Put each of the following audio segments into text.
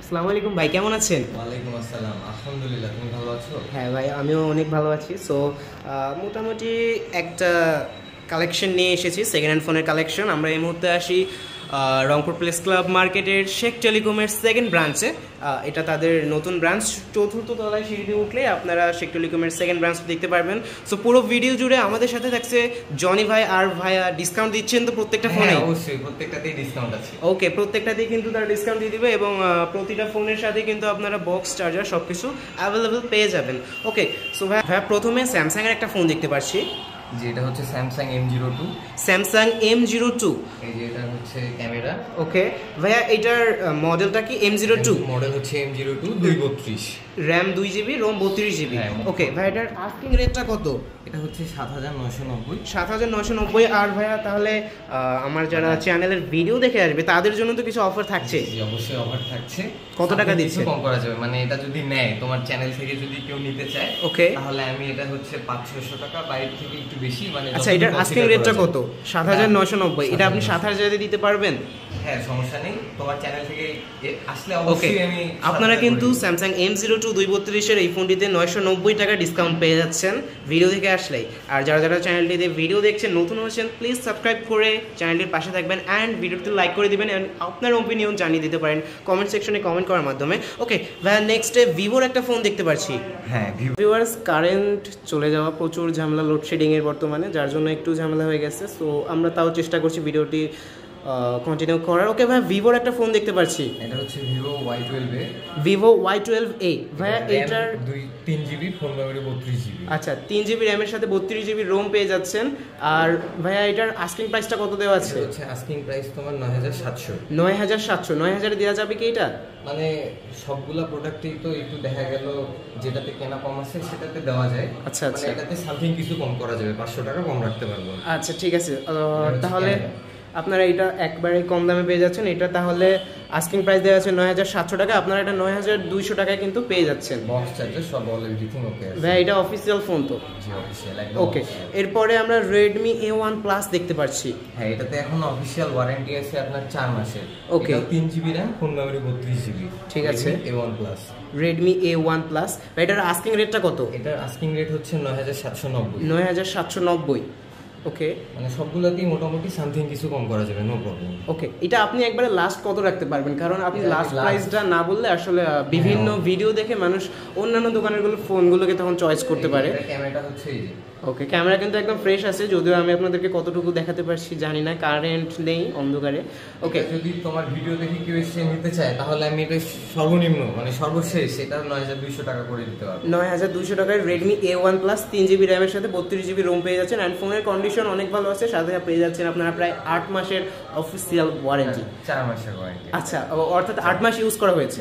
আসসালামু আলাইকুম ভাই, কেমন আছেন? ওয়ালাইকুম আসসালাম, আলহামদুলিল্লাহ। তুমি ভালো আছো? হ্যাঁ ভাই, আমিও অনেক ভালো আছি। সো মোটামুটি একটা কালেকশন নিয়ে এসেছি, সেকেন্ড হ্যান্ড ফোনের কালেকশন। আমরা এই মুহূর্তে আসি রংপুর প্রেস ক্লাব মার্কেটের শেখ টেলিকমের সেকেন্ড ব্রাঞ্চে। এটা তাদের নতুন ব্রাঞ্চ, চতুর্থ তলায় সিঁড়ি দিয়ে উঠলে আপনারা শেখ টেলিকমের সেকেন্ড ব্রাঞ্চ দেখতে পারবেন। সো পুরো ভিডিও জুড়ে আমাদের সাথে থাকছে জনি ভাই আর ভাইয়া। ডিসকাউন্ট দিচ্ছেন তো প্রত্যেকটা ফোনে? অবশ্যই, প্রত্যেকটাতেই ডিসকাউন্ট আছে। ওকে, প্রত্যেকটাতেই কিন্তু তারা ডিসকাউন্ট দিয়ে দিবে এবং প্রতিটা ফোনের সাথে কিন্তু আপনারা বক্স, চার্জার সব কিছু অ্যাভেলেবেল পেয়ে যাবেন। ওকে, সো ভাইয়া প্রথমে স্যামসাংয়ের একটা ফোন দেখতে পাচ্ছি, যেটা হচ্ছে স্যামসাং M02। Samsung M02। এই যে এটা হচ্ছে ক্যামেরা। ওকে ভাইয়া, এটার মডেলটা কি? M02 মডেল হচ্ছে M02 232, RAM 2 GB, Rome 32 GB। হ্যাঁ। ওকে ভাই, এটার আস্কিং রেটটা কত? এটা হচ্ছে 7990। 7990। আর ভাইয়া তাহলে আমার যারা চ্যানেলের ভিডিও দেখে আসবে তাদের জন্য তো কিছু অফার থাকছে? অবশ্যই অফার থাকছে। কত টাকা দিচ্ছে? কম করা যাবে, মানে এটা যদি নেয় তোমার চ্যানেল থেকে, যদি কেউ নিতে চায়, ওকে, তাহলে আমি এটা হচ্ছে 500-600 টাকা বাইরে থেকে একটু বেশি, মানে আচ্ছা এটার আস্কিং রেটটা কত? 7990। এটা আপনি 7000 দিতে পারবেন? হ্যাঁ, সমস্যা নেই। তোমার চ্যানেল থেকে আসলে অবশ্যই আমি। আপনারা কিন্তু স্যামসাং M02 232 এই ফোনটিতে 990 টাকা ডিসকাউন্ট পেয়ে যাচ্ছেন ভিডিও থেকে আসলেই। আর যারা যারা চ্যানেলটিতে ভিডিও দেখছেন, নতুন হচ্ছেন, প্লিজ সাবস্ক্রাইব করে চ্যানেলটির পাশে থাকবেন অ্যান্ড ভিডিওতে লাইক করে দিবেন অ্যান্ড আপনার ওপিনিয়ন জানিয়ে দিতে পারেন কমেন্ট সেকশনে কমেন্ট করার মাধ্যমে। ওকে ভাইয়া, নেক্সটে ভিভোর একটা ফোন দেখতে পাচ্ছি। হ্যাঁ, ভিউয়ার্স, কারেন্ট চলে যাওয়া, প্রচুর ঝামেলা লোডশেডিংয়ের বর্তমানে, যার জন্য একটু ঝামেলা হয়ে গেছে। সো আমরা তাও চেষ্টা করছি ভিডিওটি কন্টিনিউ করার। ওকে ভাই, ভিভোর একটা ফোন দেখতে পাচ্ছি, এটা হচ্ছে ভিভো Y12A। Vivo Y12A। ভাইয়া এটার 3GB, ফোন মেমোরি 32GB। আচ্ছা, 3GB র্যামের সাথে 32GB রোম পেয়ে যাচ্ছেন। আর ভাইয়া এটার আস্কিং প্রাইসটা কত দেওয়া আছে? হচ্ছে আস্কিং প্রাইস তোমার 9700। 9700। 9000 দেওয়া যাবে কি এটা? মানে সবগুলা প্রোডাক্টই তো একটু দেখা গেল যেটাতে কেনা কম আছে সেটাতে দেওয়া যায়। আচ্ছা আচ্ছা, এটাতে সামথিং কিছু কম করা যাবে, 500 টাকা কম রাখতে পারবো। আচ্ছা ঠিক আছে। তাহলে আপনারা এটা একবারে কম দামে পেয়ে যাচ্ছেন। এটা তাহলে আস্কিং প্রাইস দেওয়া আছে 9700 টাকা, আপনারা এটা 9200 টাকায় কিন্তু পেয়ে যাচ্ছেন। বক্স চার্জার সব এভরিথিং ওকে আছে। ভাই এটা অফিসিয়াল ফোন তো? জি অফিসিয়াল। ওকে, এরপরে আমরা Redmi A1 Plus দেখতে পাচ্ছি। হ্যাঁ, এটাতে এখন অফিসিয়াল ওয়ারেন্টি আছে আপনার 4 মাসের। ওকে, 3GB RAM, phone memory 32GB। ঠিক আছে, A1 Plus। Redmi A1 Plus। ভাই এটার আস্কিং রেটটা কত? এটার আস্কিং রেট হচ্ছে 9790। 9790। ওকে, মানে সবগুলোতেই মোটামুটি সামথিং কিছু কম করা যাবে, নো প্রবলেম। ওকে, এটা আপনি একবারে লাস্ট কত রাখতে পারবেন? কারণ আপনি লাস্ট প্রাইসটা না বললে আসলে বিভিন্ন ভিডিও দেখে মানুষ অন্যান্য দোকানের ফোনগুলোকে তখন চয়েস করতে পারে। ক্যামেরাটা হচ্ছে এই যে। ওকে, ক্যামেরা কিন্তু একদম ফ্রেশ আছে, যদিও আমি আপনাদেরকে কতটুকু দেখাতে পারছি জানি না, কারেন্ট নেই, অন্ধকারে। ওকে, যদি তোমার ভিডিও দেখে কেউ এসে নিতে চায় তাহলে আমি এটা সর্বনিম্ন মানে সর্বশেষ এটা 9200 টাকা করে দিতে পারবো। 9200 টাকায় Redmi A1 Plus 3GB র্যামের সাথে 32GB রোম পেয়ে যাচ্ছেন অ্যান্ড ফোনের কন্ডিশন অনেক ভালো আছে, সাথে পেয়ে যাচ্ছেন আপনারা প্রায় 8 মাসের অফিসিয়াল ওয়ারেন্টি। 4 মাসের ওয়ারেন্টি। আচ্ছা, অর্থাৎ 8 মাস ইউজ করা হয়েছে।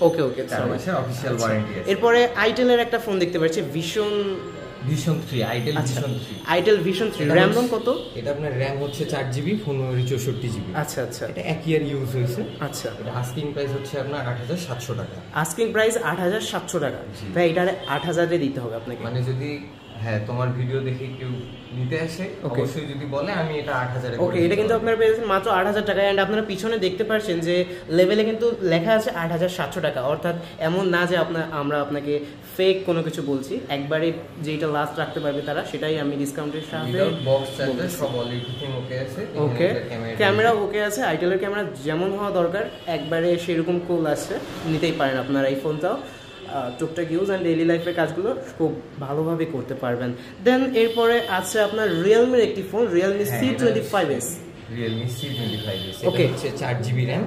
ওকে ওকে, 4 মাসের অফিসিয়াল ওয়ারেন্টি আছে। এরপরে আইটেলের একটা ফোন দেখতে পাচ্ছি, Vision 3, itel Vision 3। Itel Vision 3 RAM ROM কত? এটা আপনার র্যাম হচ্ছে 4GB, ফোন মেমোরি 64GB। আচ্ছা আচ্ছা, এটা 1 ইয়ার ইউজ হয়েছে। আচ্ছা, এটা আস্কিং প্রাইস হচ্ছে আপনার 8700 টাকা। আস্কিং প্রাইস 8700 টাকা। ভাই এটা 8000 এ দিতে হবে আপনাকে। মানে যদি হ্যাঁ তোমার ভিডিও দেখে কেউ নিতে আসে অবশ্যই যদি বলে আমি এটা 8000 এ। ওকে, এটা কিন্তু আপনারা পেয়েছেন মাত্র 8000 টাকা এন্ড আপনারা পিছনে দেখতে পাচ্ছেন যে লেভেলে কিন্তু লেখা আছে 8700 টাকা। অর্থাৎ এমন না যে আমরা আপনাকে ফেক কোনো কিছু বলছি, একবারে যেটা লাস্ট রাখতে পারবে তারা সেটাই আমি ডিসকাউন্টের সাথে। বক্স চার্জার সব এভরিথিং ওকে আছে। ওকে, ক্যামেরা ওকে আছে, আইটেলের ক্যামেরা যেমন হওয়া দরকার একবারে সেরকম কুল আছে, নিতেই পারেন আপনারা এই ফোনটাও। টুকটাক ইউজ অ্যান্ড ডেইলি লাইফের কাজগুলো খুব ভালোভাবে করতে পারবেন। দেন এরপরে আছে আপনার রিয়েলমির একটি phone, Realme C25s। Realme C25s। ওকে, হচ্ছে 4GB র্যাম,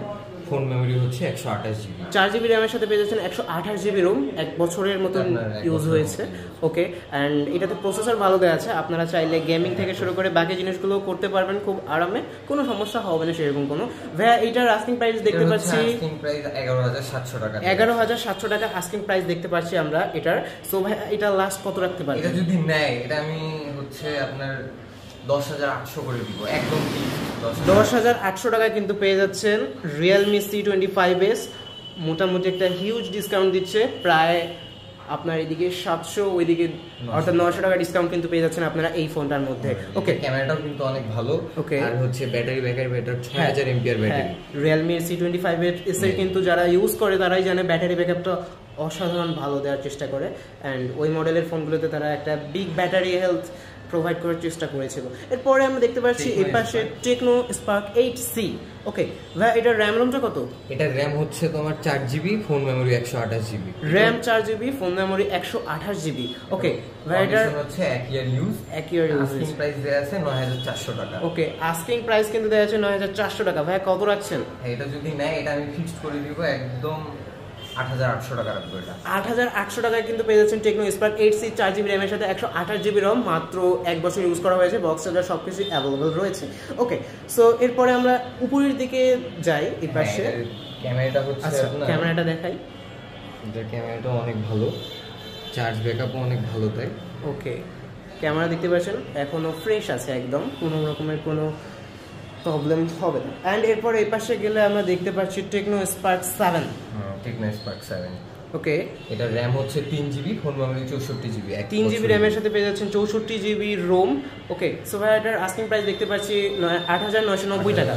ফোন মেমোরি হচ্ছে 128GB। 4GB র্যামের সাথে পেয়ে যাচ্ছেন 128GB রোম, 1 বছরের মতন ইউজ হয়েছে। ওকে, অ্যান্ড এটাতে প্রসেসর ভালো দেওয়া আছে, আপনারা চাইলে গেমিং থেকে শুরু করে বাকি জিনিসগুলো করতে পারবেন খুব আরামে, কোনো সমস্যা হবে না সেরকম কোনো। ভাইয়া এটার আস্কিং প্রাইস দেখতে পাচ্ছি আস্কিং প্রাইস 11700 টাকা। 11700 টাকা আস্কিং প্রাইস দেখতে পাচ্ছি আমরা এটার। সো ভাই এটা লাস্ট কত রাখতে পারবেন? এটা যদি নেয় এটা আমি হচ্ছে আপনার 10800 করে দিব একদম। 10800 টাকায় কিন্তু পেয়ে যাচ্ছেন Realme C25s। মোটামুটি একটা হিউজ ডিসকাউন্ট দিচ্ছে, প্রায় আপনার এদিকে 700, ওইদিকে অর্থাৎ 900 টাকা ডিসকাউন্ট কিন্তু পেয়ে যাচ্ছেন আপনারা এই ফোনটার মধ্যে। ওকে, ক্যামেরাটাও কিন্তু অনেক ভালো। ওকে, আর হচ্ছে ব্যাটারি ব্যাকআপ, এটা 6000 এমপিআর ব্যাটারি। Realme C25 এর কিন্তু যারা ইউজ করে তারাই জানে ব্যাটারি ব্যাকআপটা অসাধারণ ভালো দেওয়ার চেষ্টা করে, অ্যান্ড ওই মডেলের ফোনগুলোতে তারা একটা বিগ ব্যাটারি হেলথ প্রোভাইড করার চেষ্টা করেছিল। এরপরে আমরা দেখতে পাচ্ছি এই পাশে টেকনো স্পার্ক 8C। ওকে ভাই, এটা র্যাম রোমটা কত? এটা র্যাম হচ্ছে তোমার 4GB, phone memory 128GB। RAM 4GB, phone memory 128GB। ওকে ভাই, এটা হচ্ছে 1 ইয়ার ইউজ। আস্কিং প্রাইস দেয়া আছে 9400 টাকা। ওকে, আস্কিং প্রাইস কিন্তু দেয়া আছে 9400 টাকা। ভাই কত রাখছেন? এটা যদি নেয় এটা আমি ফিক্সড করে দিব একদম 8800 টাকা রাখবো। এটা 8800 টাকায় কিন্তু পেয়ে যাচ্ছেন টেকনো স্পার্ক 8C 4GB র্যামের সাথে 128GB রম। মাত্র 1 বছর ইউজ করা হয়েছে, বক্স চার্জার সবকিছু অ্যাভেলেবল রয়েছে। ওকে, সো এরপরে আমরা উপরের দিকে যাই। এই পাশে ক্যামেরাটা হচ্ছে, আচ্ছা ক্যামেরাটা দেখাই। এটা ক্যামেরাটা অনেক ভালো, চার্জ ব্যাকআপও অনেক ভালো তাই। ওকে, ক্যামেরা দেখতে পাচ্ছেন এখনো ফ্রেশ আছে, একদম কোনো রকমের কোনো প্রবলেম হবে না। অ্যান্ড এরপর এই পাশে গেলে আমরা দেখতে পাচ্ছি টেকনো স্পার্ক 7। Tecno Spark 7। ওকে, এটা র্যাম হচ্ছে 3GB, phone memory 64GB। 3GB র্যামের সাথে পেয়ে যাচ্ছেন 64GB রোম। ওকে, সো ভাই এটার আস্কিং প্রাইস দেখতে পাচ্ছি 8990 টাকা।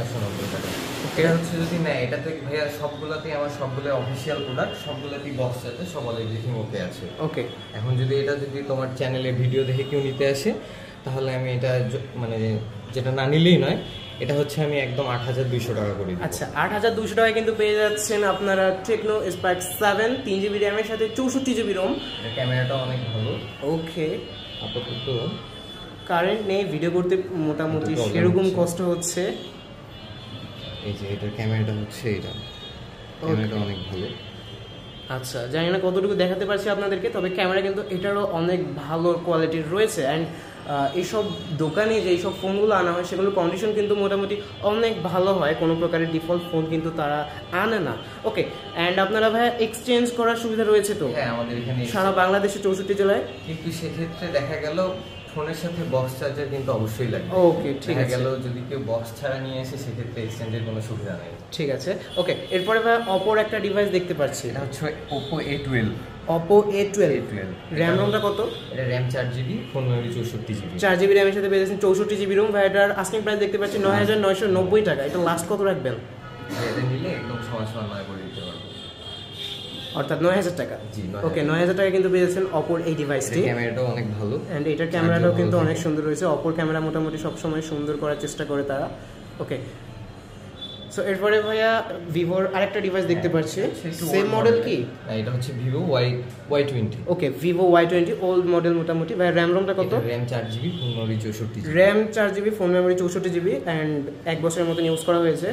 এটা হচ্ছে যদি না, এটাতে ভাইয়া সবগুলোতেই আমার সবগুলো অফিসিয়াল প্রোডাক্ট, সবগুলোতেই বক্স আছে, সব অলরেডি ওকে আছে। ওকে, এখন যদি এটা যদি তোমার চ্যানেলে ভিডিও দেখে কেউ নিতে আসে, তাহলে আমি এটা মানে যেটা না নিলেই নয়, এটা হচ্ছে আমি একদম 8200 টাকা করে দিই। আচ্ছা, 8200 টাকায় কিন্তু পেয়ে যাচ্ছেন আপনারা টেকনো স্পার্ক 7 3GB র্যামের সাথে 64GB রোম। ক্যামেরাটা অনেক ভালো। ওকে, আপাতত কারেন্ট নেই, ভিডিও করতে মোটামুটি সেরকম কষ্ট হচ্ছে। এই যে এটার ক্যামেরাটা হচ্ছে, এটা ক্যামেরাটা অনেক ভালো। আচ্ছা, জানি না কতটুকু দেখাতে পারছি আপনাদেরকে, তবে ক্যামেরা কিন্তু এটারও অনেক ভালো কোয়ালিটির রয়েছে। অ্যান্ড এইসব দোকানে যে এইসব ফোনগুলো আনা হয় সেগুলোর কন্ডিশন কিন্তু মোটামুটি অনেক ভালো হয়, কোনো প্রকারের ডিফল্ট ফোন কিন্তু তারা আনে না। ওকে, অ্যান্ড আপনারা ভাই এক্সচেঞ্জ করার সুবিধা রয়েছে তো? হ্যাঁ, আমাদের এখানে সারা বাংলাদেশে 64 জেলায়। কিন্তু সেক্ষেত্রে দেখা গেল ফোনের সাথে বক্স চার্জার কিন্তু অবশ্যই লাগবে। ওকে, ঠিক আছে। গেল যদি কেউ বক্স ছাড়া নিয়ে আসে সেক্ষেত্রে এক্সচেঞ্জের কোনো সুবিধা নেই। ঠিক আছে। ওকে, এরপরে ভাই অপোর একটা ডিভাইস দেখতে পাচ্ছি, এটা হচ্ছে Oppo A12। Oppo A12 RAM রোমটা কত? এটা RAM 4GB, phone memory 64GB। 4GB র্যামের সাথে পেয়ে যাচ্ছেন 64GB রোম। ভাই এটার আস্কিং প্রাইস দেখতে পাচ্ছি 9990 টাকা। এটা লাস্ট কত রাখবেন? এটা নিলে একদম সমান নয় করে দিতে পারবো, অর্থাৎ 9000 টাকা। জি, ওকে, 9000 টাকা কিন্তু পেয়ে যাচ্ছেন অপোর এই ডিভাইসটি। ক্যামেরাটাও অনেক ভালো, এন্ড এটার ক্যামেরাটাও কিন্তু অনেক সুন্দর রয়েছে। অপোর ক্যামেরা মোটামুটি সবসময় সুন্দর করার চেষ্টা করে তারা। ওকে, সো এরপরে ভাইয়া ভিভোর আরেকটা ডিভাইস দেখতে পাচ্ছি, সেম মডেল কি? এটা হচ্ছে ভিভো Y20। ওকে, ভিভো Y20 ওল্ড মডেল মোটামুটি। ভাই র্যাম রোমটা কত? RAM 4GB, phone memory 64GB। RAM 4GB, phone memory 64GB, and 1 বছরের মতন ইউজ করা হয়েছে।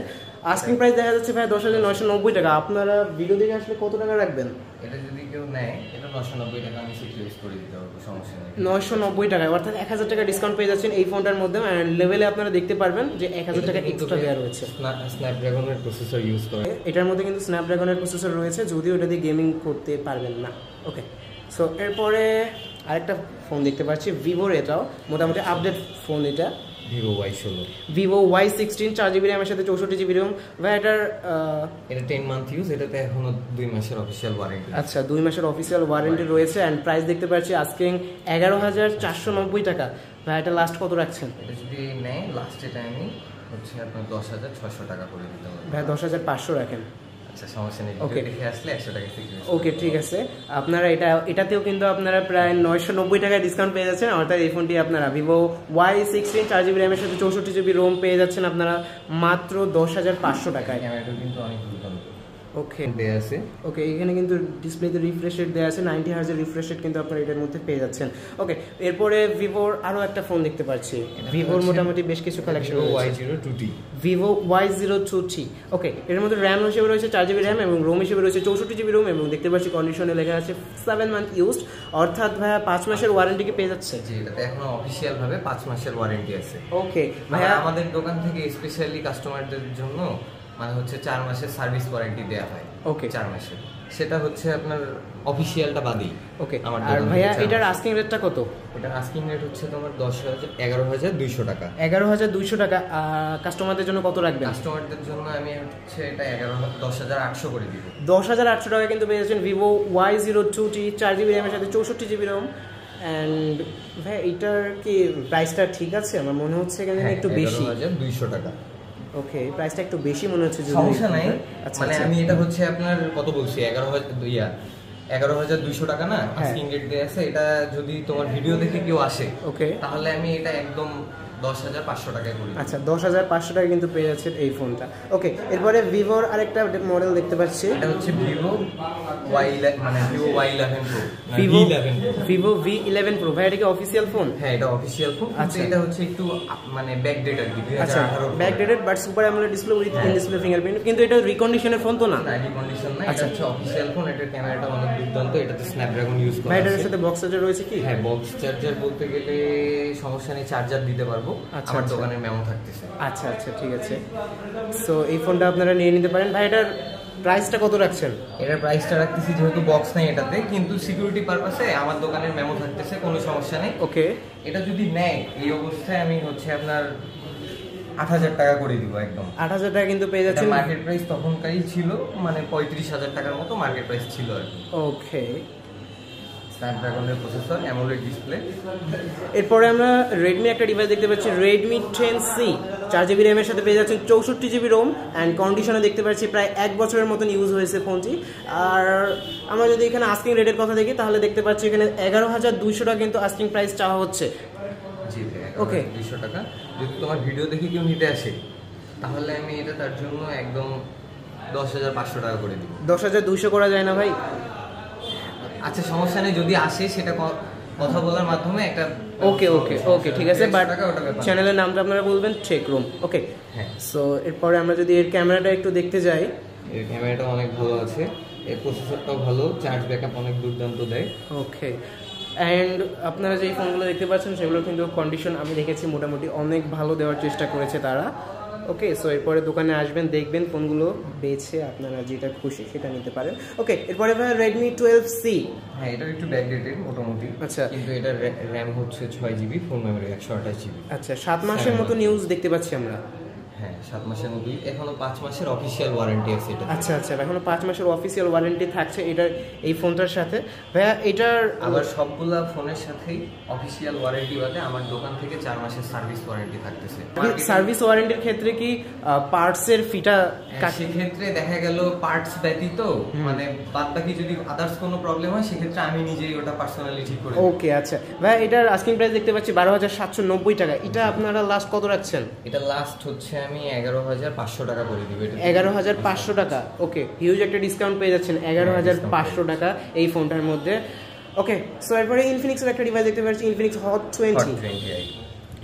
আস্কিং প্রাইস দেখা যাচ্ছে ভাই 10990 টাকা। আপনারা ভিডিও দেখে আসলে কত টাকা রাখবেন? এটা যদি কেউ নেয়, এটা 990 টাকা আমি সিক্রেট করে দিতে পারবো, সমস্যা নেই। 990 টাকায়, অর্থাৎ 1000 টাকা ডিসকাউন্ট পেয়ে যাচ্ছেন এই ফোনটার মধ্যে। অ্যান্ড লেভেলে আপনারা দেখতে পারবেন যে 1000 টাকা এক্সট্রা দেওয়া রয়েছে। স্ন্যাপড্রাগনের প্রসেসর ইউজ করে, এটার মধ্যে কিন্তু স্ন্যাপড্রাগনের প্রসেসর রয়েছে, যদিও এটা দিয়ে গেমিং করতে পারবেন না। ওকে, সো এরপরে আরেকটা ফোন দেখতে পাচ্ছি ভিভোর, এটাও মোটামুটি আপডেট ফোন। এটা Vivo Y16। Vivo Y16 4GB র্যামের সাথে 64GB রোম। ভাই এটার এটা 10 মান্থ ইউজ, এটাতে এখনো 2 মাসের অফিসিয়াল ওয়ারেন্টি। আচ্ছা, 2 মাসের অফিসিয়াল ওয়ারেন্টি রয়েছে। অ্যান্ড প্রাইস দেখতে পাচ্ছি আজকে 11490 টাকা। ভাই এটা লাস্ট কত রাখছেন? এটা যদি নেয় লাস্ট এটা আমি হচ্ছে আপনার 10600 টাকা করে দিতে হবে। ভাই 10500 রাখেন। আচ্ছা, সমস্যা নেই, ওকে, দেখে আসলে 100 টাকা সিকিউরিটি। ওকে, ঠিক আছে। আপনারা এটাতেও কিন্তু আপনারা প্রায় 990 টাকা ডিসকাউন্ট পেয়ে যাচ্ছেন। অর্থাৎ এই ফোনটি আপনারা ভিভো Y16 4GB র্যামের সাথে 64GB রোম পেয়ে যাচ্ছেন আপনারা মাত্র 10500 টাকায়। ক্যামেরাটা কিন্তু অনেক দুর্দান্ত। ওকে, দেয়া আছে। ওকে, এখানে কিন্তু ডিসপ্লেতে রিফ্রেশ রেট দেওয়া আছে, 90 হার্জের রিফ্রেশ রেট কিন্তু আপনারা এটার মধ্যে পেয়ে যাচ্ছেন। ওকে, এরপরে ভিভোর আরও একটা ফোন দেখতে পাচ্ছি। ভিভোর মোটামুটি বেশ কিছু কালেকশন রয়েছে। Y02T, Vivo Y02T। ওকে, এর মধ্যে র্যাম হিসেবে রয়েছে 4GB র্যাম এবং রোম হিসেবে রয়েছে 64GB রোম, এবং দেখতে পাচ্ছি কন্ডিশনে লেখা আছে 7 মান্থ ইউজড, অর্থাৎ ভাইয়া 5 মাসের ওয়ারেন্টি কি পেয়ে যাচ্ছে? জি, এটাতে এখনো অফিশিয়াল ভাবে 5 মাসের ওয়ারেন্টি আছে। ওকে ভাইয়া, আমাদের দোকান থেকে স্পেশালি কাস্টমারদের জন্য মানে হচ্ছে 4 মাসের সার্ভিস ওয়ারেন্টি দেওয়া হয়। ওকে 4 মাসের। সেটা হচ্ছে আপনার অফিসিয়ালটা বাদেই। ওকে, আর ভাইয়া এটার আস্কিং রেটটা কত? এটার আস্কিং রেট হচ্ছে তোমার 11,200 টাকা। 11,200 টাকা। কাস্টমারদের জন্য কত রাখবেন? কাস্টমারদের জন্য আমি হচ্ছে এটা 10,800 করে দিব। 10,800 টাকা কিন্তু পেয়ে যাচ্ছেন ভিভো Y02T 4GB র্যামের সাথে 64GB রোম। অ্যান্ড ভাই এটার কি প্রাইসটা ঠিক আছে? আমার মনে হচ্ছে এখানে একটু বেশি। 11,200 টাকা। ওকে, প্রাইসটা একটু বেশি মনে হচ্ছে। সমস্যা নাই, মানে আমি এটা হচ্ছে আপনার কত বলছি 11,200 টাকা না আস্কিং রেট দিয়ে আছে। এটা যদি তোমার ভিডিও দেখে কেউ আসে ওকে, তাহলে আমি এটা একদম 10,500 টাকায় করি। আচ্ছা, 10,500 টাকা কিন্তু পেয়ে যাচ্ছেন এই ফোনটা। ওকে, এরপরে ভিভোর আরেকটা মডেল দেখতে পাচ্ছি। এটা হচ্ছে Vivo Y11 Pro। Vivo V11 Pro। ভাই এটা কি অফিসিয়াল ফোন? হ্যাঁ, এটা অফিসিয়াল ফোন। আচ্ছা, এটা হচ্ছে একটু মানে ব্যাকডেট আর কি, 2018 backdated but super AMOLED display with in display fingerprint. কিন্তু এটা রিকন্ডিশনের ফোন তো না? না, রিকন্ডিশন না, এটা হচ্ছে অফিসিয়াল ফোন। এটার ক্যামেরাটা অনেক দুর্দান্ত, এটাতে স্ন্যাপড্রাগন ইউজ করা আছে। ভাই এটার সাথে বক্স চার্জার রয়েছে কি? হ্যাঁ, বক্স চার্জার বলতে গেলে সমস্যা নেই, চার্জার দিতে পারবো। আমার দোকানের মেমো থাকতেছে। আচ্ছা আচ্ছা, ঠিক আছে। সো এই ফোনটা আপনারা নিয়ে নিতে পারেন। ভাই এটার প্রাইসটা কত রাখছেন? এটার প্রাইসটা রাখতেছি যেহেতু বক্স নাই এটাতে, কিন্তু সিকিউরিটি পারপাসে আমার দোকানের মেমো থাকতেছে, কোনো সমস্যা নেই। ওকে, এটা যদি নেয় এই অবস্থায় আমি হচ্ছে আপনার 8,000 টাকা করে দিব একদম। 8,000 টাকা কিন্তু পেয়ে যাচ্ছেন। মার্কেট প্রাইস তখনকারই ছিল মানে 35,000 টাকার মতো মার্কেট প্রাইস ছিল আর কি। ওকে, স্ন্যাপড্রাগনের প্রসেসর, অ্যামোলেড ডিসপ্লে। এরপরে আমরা রেডমি একটা ডিভাইস দেখতে পাচ্ছি, রেডমি 10C 4GB র্যামের সাথে পেয়ে যাচ্ছেন 64GB রোম। অ্যান্ড কন্ডিশনে দেখতে পাচ্ছি প্রায় 1 বছরের মতন ইউজ হয়েছে ফোনটি। আর আমরা যদি এখানে আস্কিং রেটের কথা দেখি তাহলে দেখতে পাচ্ছি এখানে 11,200 টাকা কিন্তু আস্কিং প্রাইস চাওয়া হচ্ছে। জি, ওকে, 200 টাকা। যদি তোমার ভিডিও দেখে কেউ নিতে আসে তাহলে আমি এটা তার জন্য একদম 10,500 টাকা করে দিব। 10,200 করা যায় না ভাই? আচ্ছা, সমস্যা নেই, যদি আসে সেটা কথা বলার মাধ্যমে একটা। ওকে ওকে ওকে, ঠিক আছে। বাট চ্যানেলের নামটা আপনারা বলবেন টেক রুম। ওকে, হ্যাঁ। সো এরপরে আমরা যদি এর ক্যামেরাটা একটু দেখতে যাই, এর ক্যামেরাটা অনেক ভালো আছে, এর প্রসেসরটাও ভালো, চার্জ ব্যাকআপ অনেক দুর্দান্ত দেয়। ওকে, অ্যান্ড আপনারা যে ফোনগুলো দেখতে পাচ্ছেন সেগুলো কিন্তু কন্ডিশন আমি দেখেছি মোটামুটি অনেক ভালো দেওয়ার চেষ্টা করেছে তারা। ওকে, সো এরপরে দোকানে আসবেন, দেখবেন ফোনগুলো বেছে আপনারা যেটা খুশি সেটা নিতে পারেন। ওকে, এরপরে ভাই রেডমি 12C। হ্যাঁ, এটা একটু ব্যাকডেটেড মোটামুটি। আচ্ছা, কিন্তু এটার র্যাম হচ্ছে 6GB, ফোন মেমোরি 128GB। আচ্ছা, 7 মাসের মতো নিউজ দেখতে পাচ্ছি আমরা। হ্যাঁ, 7 মাসের মধ্যে, এখনো 5 মাসের অফিসিয়াল ওয়ারেন্টি আছে এটা। আচ্ছা আচ্ছা, এখনো 5 মাসের অফিসিয়াল ওয়ারেন্টি থাকছে এটার, এই ফোনটার সাথে। ভাইয়া এটার আবার সবগুলা ফোনের সাথেই অফিসিয়াল ওয়ারেন্টি বাদে আমার দোকান থেকে 4 মাসের সার্ভিস ওয়ারেন্টি থাকতেছে। সার্ভিস ওয়ারেন্টির ক্ষেত্রে কি পার্টসের ফিটা? সেক্ষেত্রে দেখা গেল পার্টস ব্যতীত মানে বাদ বাকি যদি আদার্স কোনো প্রবলেম হয় সেক্ষেত্রে আমি নিজেই ওটা পার্সোনালি ঠিক করে। ওকে, আচ্ছা ভাই, এটার আস্কিং প্রাইস দেখতে পাচ্ছি 12,790 টাকা। এটা আপনারা লাস্ট কত রাখছেন? এটা লাস্ট হচ্ছে আমি 11,500 টাকা করে দিব। 11,500 টাকা। ওকে, হিউজ একটা ডিসকাউন্ট পেয়ে যাচ্ছেন 11,500 টাকা এই ফোনটার মধ্যে। ওকে, সো এরপরে ইনফিনিক্সের একটা ডিভাইস দেখতে পাচ্ছি, Infinix hot 20।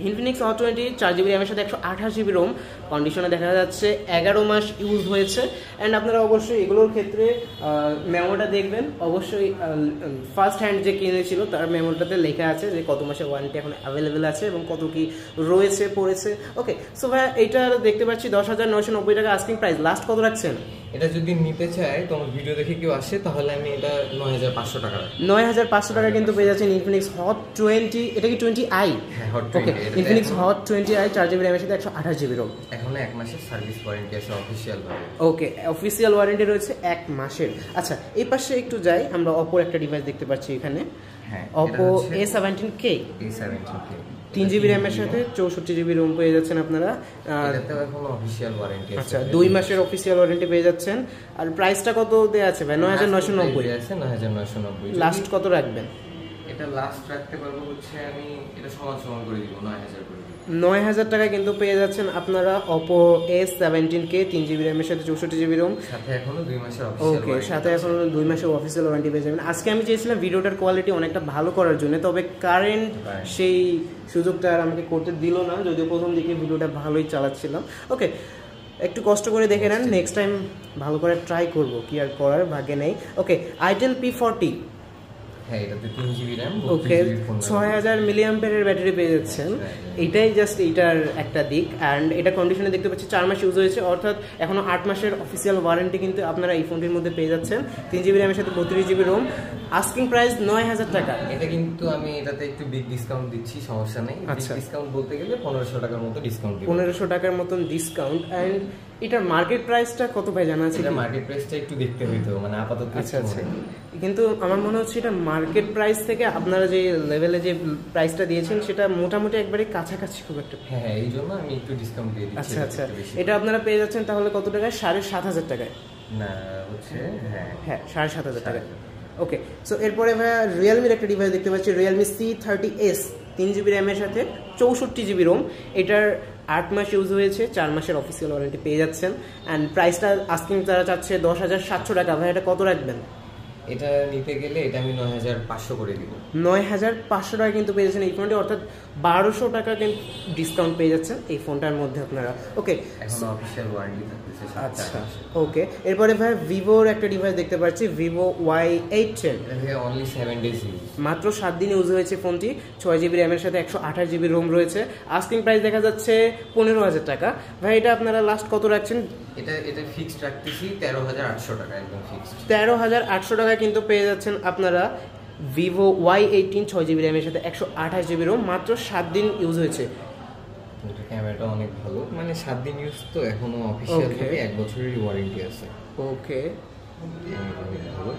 Infinix hot 20 4GB র্যামের সাথে 128GB রোম। কন্ডিশনে দেখা যাচ্ছে 11 মাস ইউজ হয়েছে। অ্যান্ড আপনারা অবশ্যই এগুলোর ক্ষেত্রে মেমোটা দেখবেন, অবশ্যই ফার্স্ট হ্যান্ড যে কিনেছিল তার মেমোটাতে লেখা আছে যে কত মাসের ওয়ারেন্টি এখন অ্যাভেলেবেল আছে এবং কত কি রয়েছে পড়েছে। ওকে, সো ভাই এইটা দেখতে পাচ্ছি 10,990 টাকা আস্কিং প্রাইস। লাস্ট কত রাখছেন? এটা যদি নিতে চায় তোমার ভিডিও দেখে কেউ আসে তাহলে আমি এটা 9,500 টাকা। 9,500 টাকা কিন্তু পেয়ে যাচ্ছেন ইনফিনিক্স হট 20। এটা কি 20i? হ্যাঁ, হট 20। ওকে, ইনফিনিক্স হট 20i 4GB র্যামের সাথে 128GB রোম। এখন 1 মাসের সার্ভিস ওয়ারেন্টি আছে অফিসিয়াল ভাবে। ওকে, অফিসিয়াল ওয়ারেন্টি রয়েছে 1 মাসের। আচ্ছা, এই পাশে একটু যাই, আমরা অপোর একটা ডিভাইস দেখতে পাচ্ছি এখানে। হ্যাঁ, অপো A17K 3GB র্যামের সাথে 64GB রোম পেয়ে যাচ্ছেন আপনারা। এটাতেও এখন অফিসিয়াল ওয়ারেন্টি আছে। আচ্ছা, 2 মাসের অফিসিয়াল ওয়ারেন্টি পেয়ে যাচ্ছেন। আর প্রাইসটা কত দেয়া আছে ভাই? 9,990 আছে। 9,990। লাস্ট কত রাখবেন? এটা লাস্ট রাখতে পারবো হচ্ছে আমি এটা সমান করে দিব 9,000 করে। 9,000 টাকা কিন্তু পেয়ে যাচ্ছেন আপনারা অপো A17K 3GB র্যামের সাথে 64GB রোম। সাথে এখনো 2 মাসের অফিসিয়াল। ওকে, সাথে এখনো 2 মাসের অফিসিয়াল ওয়ারেন্টি পেয়ে যাবেন। আজকে আমি চেয়েছিলাম ভিডিওটার কোয়ালিটি অনেকটা ভালো করার জন্য, তবে কারেন্ট সেই সুযোগটা আর আমাকে করতে দিল না, যদিও প্রথম দিকে ভিডিওটা ভালোই চালাচ্ছিলাম। ওকে, একটু কষ্ট করে দেখে নেন, নেক্সট টাইম ভালো করে ট্রাই করব, কি আর করার, ভাগ্যে নেই। ওকে, আইটেল P40। হ্যাঁ এটাতে 3GB RAM, ওকে 6000 মিলিঅ্যাম্পিয়ারের ব্যাটারি পেয়ে যাচ্ছেন, এটাই জাস্ট এইটার একটা দিক। অ্যান্ড এটা কন্ডিশনে দেখতে পাচ্ছি 4 মাস ইউজ হয়েছে, অর্থাৎ এখনো 8 মাসের অফিসিয়াল ওয়ারেন্টি কিন্তু আপনারা এই ফোনটির মধ্যে পেয়ে যাচ্ছেন। 3GB RAM এর সাথে 32GB ROM, আস্কিং প্রাইস 9000 টাকা। এটা কিন্তু আমি এটাতে একটু বিগ ডিসকাউন্ট দিচ্ছি, সমস্যা নেই। আচ্ছা, ডিসকাউন্ট বলতে গেলে 1500 টাকার মতো ডিসকাউন্ট দিব। 1500 টাকার মতন ডিসকাউন্ট। অ্যান্ড এটার মার্কেট প্রাইসটা কত ভাই জানা আছে? এটা মার্কেট প্রাইসটা একটু দেখতে হইতো, মানে আপাতত। আচ্ছা আচ্ছা, কিন্তু আমার মনে হচ্ছে এটা মার্কেট প্রাইস থেকে আপনারা যে লেভেলে যে প্রাইসটা দিয়েছেন সেটা মোটামুটি একবারে কাছাকাছি খুব একটা। হ্যাঁ এই জন্য আমি একটু ডিসকাউন্ট দিয়ে দিচ্ছি। আচ্ছা আচ্ছা, এটা আপনারা পেয়ে যাচ্ছেন তাহলে কত টাকায়? 7500 টাকায়। না হচ্ছে হ্যাঁ 7500 টাকায়। ওকে, সো এরপরে ভাইয়া রিয়েলমির একটা ডিভাইস দেখতে পাচ্ছি, রিয়েলমি C30s, 3GB RAM এর সাথে 64GB ROM। এটার 8 মাস ইউজ হয়েছে, 4 মাসের অফিসিয়াল ওয়ারেন্টি পেয়ে যাচ্ছেন। অ্যান্ড প্রাইসটা আস্কিং তারা চাচ্ছে 10700 টাকা। ভাই এটা কত রাখবেন? এটা নিতে গেলে এটা আমি 9500 করে দিব। 9500 টাকা কিন্তু পেয়ে যাচ্ছেন এই ফোনটি, অর্থাৎ 1200 টাকা কিন্তু ডিসকাউন্ট পেয়ে যাচ্ছেন এই ফোনটার মধ্যে আপনারা। ওকে, এখন অফিশিয়াল ওয়ারেন্টি থাকতেছে। আচ্ছা ওকে, এরপরে ভাই ভিভোর একটা ডিভাইস দেখতে পাচ্ছি, ভিভো Y810। এটা অনলি 7 ডেজ ইউজ, মাত্র 7 দিন ইউজ হয়েছে ফোনটি। 6GB RAM এর সাথে 128GB ROM রয়েছে। আস্কিং প্রাইস দেখা যাচ্ছে 15000 টাকা। ভাই এটা আপনারা লাস্ট কত রাখছেন? এটা ফিক্সড রাখতেছি 13800 টাকা, একদম ফিক্সড 13800 টাকা কিন্তু পেয়ে যাচ্ছেন আপনারা ভিভো Y18 6GB RAM এর সাথে 128GB ROM, মাত্র 7 দিন ইউজ হয়েছে। এটা ক্যামেরাটা অনেক ভালো, মানে 7 দিন ইউজ তো, এখনো অফিশিয়াল ভাবে 1 বছরের ওয়ারেন্টি আছে। ওকে ভালো,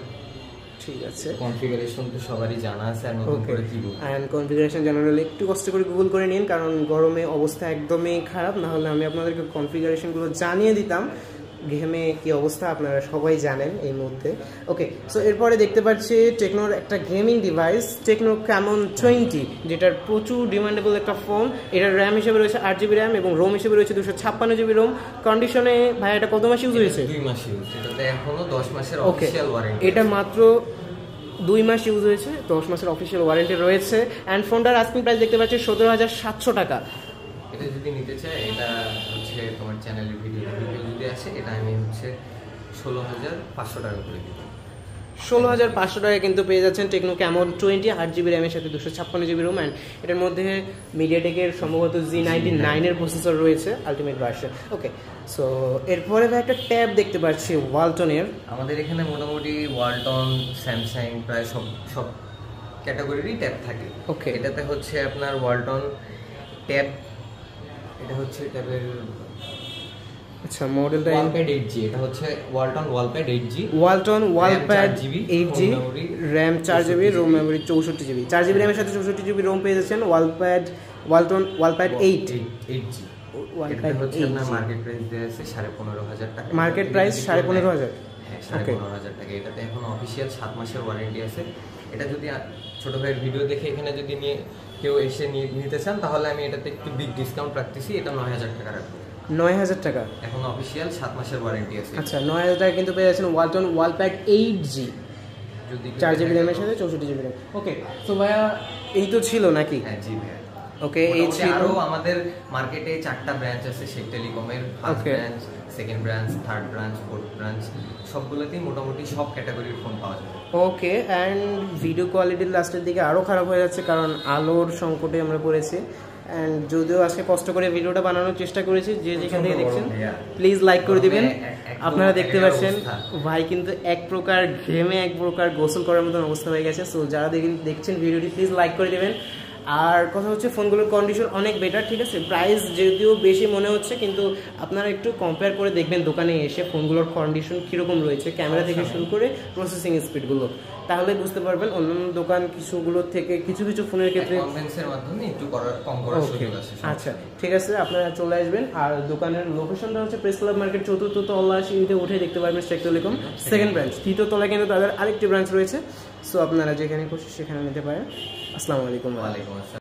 ঠিক আছে। কনফিগারেশন তো সবারই জানা আছে, আর নতুন করে কি বলবো। এন্ড কনফিগারেশন জেনারেলি একটু কষ্ট করে গুগল করে নিন, কারণ গরমে অবস্থা একদমই খারাপ, না হলে আমি আপনাদেরকে কনফিগারেশনগুলো জানিয়ে দিতাম। গেমে কি অবস্থা আপনারা সবাই জানেন এই মুহূর্তে। ওকে, সো এরপরে দেখতে পাচ্ছি টেকনোর একটা গেমিং ডিভাইস, টেকনো ক্যামন 20, যেটার প্রচুর ডিমান্ডেবল একটা ফোন। এটার র্যাম হিসেবে রয়েছে 8GB RAM এবং রোম হিসেবে রয়েছে 256GB ROM। কন্ডিশনে ভাই এটা কত মাস ইউজ হয়েছে? 2 মাস ইউজ, এটাতে এখনো 10 মাসের অফিশিয়াল ওয়ারেন্টি। এটা মাত্র 2 মাস ইউজ হয়েছে, 10 মাসের অফিশিয়াল ওয়ারেন্টি রয়েছে। অ্যান্ড ফোনটার আস্কিং প্রাইস দেখতে পাচ্ছি 17700 টাকা। এটা যদি নিতে চাই, এটা হচ্ছে তোমার চ্যানেলের ভিডিও যদি আসে, এটা আমি হচ্ছে 16500 টাকা করে দিব। 16500 টাকা কিন্তু পেয়ে যাচ্ছেন টেকনো ক্যামন 20, 8GB RAM এর সাথে 256GB ROM। অ্যান্ড এটার মধ্যে মিডিয়াটেকের সম্ভবত Z99 এর প্রসেসর রয়েছে, আলটিমেট ভার্সন। ওকে, সো এরপরে ভাই একটা ট্যাব দেখতে পাচ্ছি ওয়ালটনের। আমাদের এখানে মোটামুটি ওয়ালটন, স্যামসাং প্রায় সব ক্যাটাগরিরই ট্যাব থাকে। ওকে, এটাতে হচ্ছে আপনার ওয়ালটন ট্যাব, এটা হচ্ছে ট্যাবের আচ্ছা মডেলটা ওয়ালপ্যাড 8G, এটা হচ্ছে Walton Walpad 8G, Walton Walpad 8G, RAM 4GB, ROM memory 64GB। 4GB RAM এর সাথে 64GB ROM পেয়ে যাচ্ছেন ওয়ালটন ওয়ালপ্যাড 8G। ওয়ালপ্যাড হচ্ছে আপনার মার্কেট প্রাইস দেয়া আছে 15500 টাকা। Market price 15500? হ্যাঁ 15500 টাকা। এটাতে এখন অফিশিয়াল 7 মাসের ওয়ারেন্টি আছে। এটা যদি ছোট ভাইয়ের ভিডিও দেখে এখানে যদি নিয়ে কেউ এসে নিতে চান, তাহলে আমি এটাতে একটু বিগ ডিসকাউন্ট রাখতেছি, এটা 9000 টাকা রাখবো। 9000 টাকা এখন অফিশিয়াল 7 মাসের ওয়ারেন্টি আছে। আচ্ছা, 9000 টাকা কিন্তু পেয়ে যাচ্ছেন Walton Walpad 8G, 4GB RAM এর সাথে 64GB RAM। ওকে, সো ভাইয়া এই তো ছিল নাকি? হ্যাঁ জি ভাইয়া। ওকে, এই ছিল। আরো আমাদের মার্কেটে 4টা ব্রাঞ্চ আছে শেখ টেলিকমের, first branch, second branch, third branch, fourth branch, সবগুলোতেই মোটামুটি সব ক্যাটাগরির ফোন পাওয়া যাবে। ওকে, অ্যান্ড ভিডিও কোয়ালিটির লাস্টের দিকে আরও খারাপ হয়ে যাচ্ছে, কারণ আলোর সংকটে আমরা পড়েছি। অ্যান্ড যদিও আজকে কষ্ট করে ভিডিওটা বানানোর চেষ্টা করেছি, যে যেখান থেকে দেখছেন প্লিজ লাইক করে দিবেন। আপনারা দেখতে পাচ্ছেন ভাই কিন্তু এক প্রকার ঘেমে এক প্রকার গোসল করার মতন অবস্থা হয়ে গেছে। সো যারা দেখছেন ভিডিওটি প্লিজ লাইক করে দেবেন। আর কথা হচ্ছে ফোনগুলোর কন্ডিশন অনেক বেটার, ঠিক আছে। প্রাইস যদিও বেশি মনে হচ্ছে, কিন্তু আপনারা একটু কম্পেয়ার করে দেখবেন দোকানে এসে ফোনগুলোর কন্ডিশন কীরকম রয়েছে, ক্যামেরা থেকে শুরু করে প্রসেসিং স্পিডগুলো, তাহলে বুঝতে পারবেন অন্যান্য দোকান কিছুগুলোর থেকে কিছু ফোনের ক্ষেত্রে কনভেন্সের মাধ্যমে একটু কম করার সুযোগ আছে। আচ্ছা ঠিক আছে, আপনারা চলে আসবেন। আর দোকানের লোকেশনটা হচ্ছে প্রেস ক্লাব মার্কেট 4th তলা, সিঁড়িতে উঠে দেখতে পারবেন শেখ টেলিকম সেকেন্ড ব্রাঞ্চ। 3য় তলায় কিন্তু তাদের আরেকটি ব্রাঞ্চ রয়েছে। সো আপনারা যেখানে খুশি সেখানে নিতে পারেন। আসসালামু আলাইকুম। ওয়ালাইকুম আসসালাম।